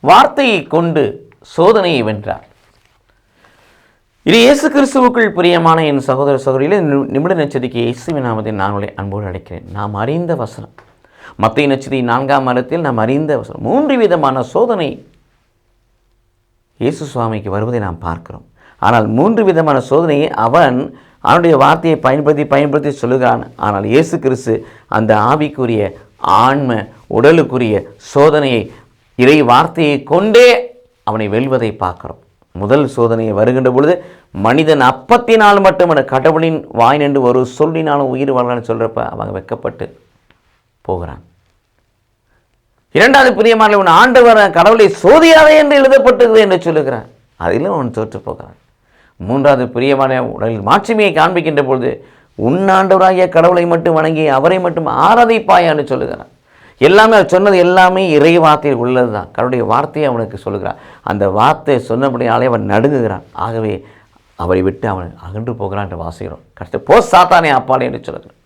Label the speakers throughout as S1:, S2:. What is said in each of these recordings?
S1: வார்த்தையை கொண்டு சோதனையை வென்றார். இது இயேசு கிறிஸ்துவுக்குள் பிரியமான என் சகோதர சகோதரிகளே, நிமிட நட்சத்திரிக்கு இயேசுவின் நாமத்தில் நான் உங்களை அன்போடு அழைக்கிறேன். நாம் அறிந்த வசனம் மத்தேயு நட்சத்திரி 4ஆம் அதிகாரத்தில் நாம் அறிந்த வசனம் 3 விதமான சோதனை இயேசு சுவாமிக்கு வருவதை நாம் பார்க்கிறோம். ஆனால் 3 விதமான சோதனையை அவனுடைய வார்த்தையை பயன்படுத்தி சொல்லுகிறான். ஆனால் இயேசு கிறிஸ்து அந்த ஆவிக்குரிய ஆன்ம உடலுக்குரிய சோதனையை இறை வார்த்தையை கொண்டே அவனை வெல்வதை பார்க்கிறோம். முதல் சோதனையை வருகின்ற பொழுது மனிதன் அப்பத்தினால் மட்டுமல்ல கடவுளின் வாய் நின்று ஒரு சொல்லினாலும் உயிர் வாழலான்னு சொல்கிறப்ப அவங்க வெட்கப்பட்டு போகிறான். 2வது பிரியமான உன் ஆண்டவர் கடவுளை சோதியாதே என்று எழுதப்பட்டிருக்கிறது என்று சொல்லுகிறான். அதிலும் அவன் தோற்று போகிறான். 3வது பிரியமான உடலில் மாட்சிமையை காண்பிக்கின்ற பொழுது உன்னாண்டவராகிய கடவுளை மட்டும் வணங்கி அவரை மட்டும் ஆராதிப்பாயான்னு சொல்லுகிறான். எல்லாமே சொன்னது எல்லாமே இறை வார்த்தையில் உள்ளது தான். கடவுளுடைய வார்த்தையை அவனுக்கு சொல்லுகிறான். அந்த வார்த்தை சொன்னபடியாலே அவன் நடுங்குகிறான். ஆகவே அவரை விட்டு அவன் அகன்று போகிறான் என்று வாசிக்கிறோம். கஷ்டம் போ சாத்தானே அப்பாலே என்று சொல்லுகிறான்.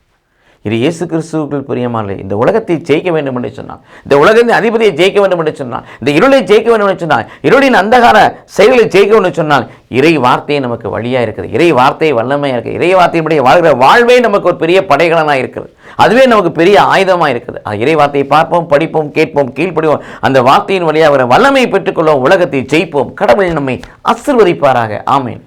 S1: இது இயேசு கிறிஸ்துவுக்குள் பிரியமானது. இந்த உலகத்தை ஜெயிக்க வேண்டும் என்று சொன்னான், இந்த உலகத்தின் அதிபதியை ஜெயிக்க வேண்டும் என்று சொன்னான், இந்த இருளை ஜெயிக்க வேண்டும் என்று சொன்னான், இருளின் அந்தகார செயல்களை ஜெயிக்க வேண்டும் என்று சொன்னால் இறை வார்த்தையை நமக்கு வழியாக இருக்குது. இறை வார்த்தை வல்லமையாக இருக்குது. இறை வார்த்தையின்படி வாழ்கிற வாழ்வே நமக்கு ஒரு பெரிய படைகளனாக இருக்குது. அதுவே நமக்கு பெரிய ஆயுதமாக இருக்குது. இறை வார்த்தையை பார்ப்போம், படிப்போம், கேட்போம், கீழ்ப்படிவோம். அந்த வார்த்தையின் வழியாக வர வல்லமையை பெற்றுக்கொள்வோம், உலகத்தை ஜெயிப்போம். கடவுள் நம்மை ஆசீர்வதிப்பாராக. ஆமென்.